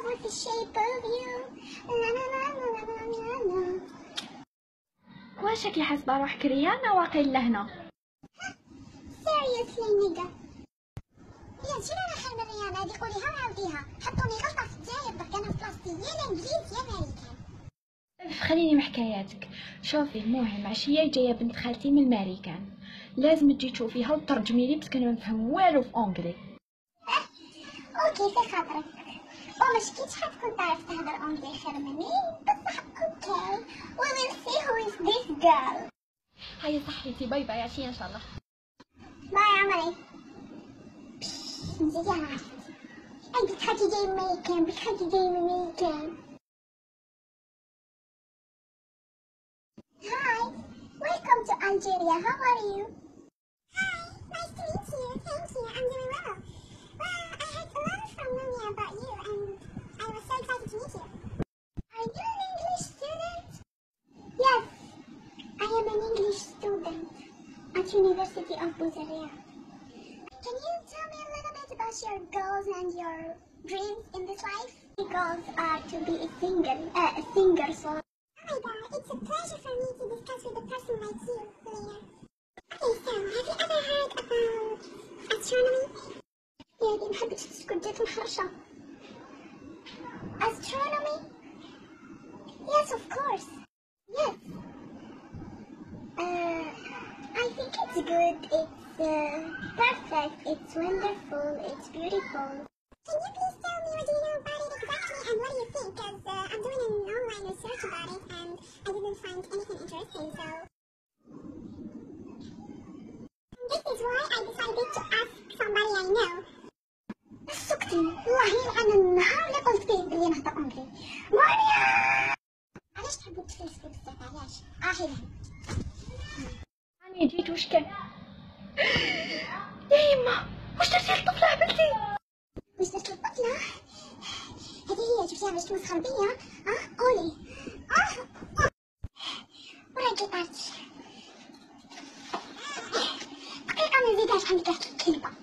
love with the shape of you. La la la la la la la. واش راكي حاسبه روحك ريانه واقيلا هنا؟ Seriously nigga. يا شنو انا خايبه ريانه هادي قوليها وعاوديها. حطوني غلطه في الجزائر درك انا في بلاصتي يا الانجليز يا ماريكان. خليني من حكاياتك. شوفي المهم عشيه جايه بنت خالتي من الماريكان، لازم تجي تشوفيها وترجمي لي باسكو انا ما نفهم والو في اونغلي. اوكي في خاطرك. ومش كي شحال تكون تعرف تهضر اونغلي خير مني بصح اوكي. We will see who is this girl. هيا صحيتي، باي باي، عشيه ان شاء الله. باي عمري. نسيتي انا عرفتي. انت خالتي جاي من ميكان بخالتي جاي من ميكان. Hi, welcome to Algeria. How are you? Hi, nice to meet you. Thank you. I'm doing well. Well, I heard a lot from Mumia about you, and I was so excited to meet you. Are you an English student? Yes, I am an English student at University of Buzaria. Can you tell me a little bit about your goals and your dreams in this life? My goals are to be a singer. So. Oh my god, it's a pleasure for me to discuss with a person like you later. Okay, so have you ever heard about astronomy? يا دي محبتش تسكت جات محرشة. Astronomy? Yes, of course. Yes. I think it's good, it's perfect, it's wonderful, it's beautiful. Can you please tell me what do you know about it exactly and what do you think? Because I'm doing an online research about it and I didn't find anything interesting, so... This is why I decided to ask somebody I know. سكتي، والله يلعن النهار اللي قلت فيه بلي نهضر أونغلي. ماريا! علاش تحبوا تفلسفوا بزاف علاش؟ هنا. راني جيت واش كان؟ يا يما واش درتي للطفله عملتي؟ واش درت للطفله؟ هذه هي شفتيها باش تمسخر بيا؟ قولي. وراكي طارتي. دقيقه ما نزيدهاش عندك واحد الكلمه.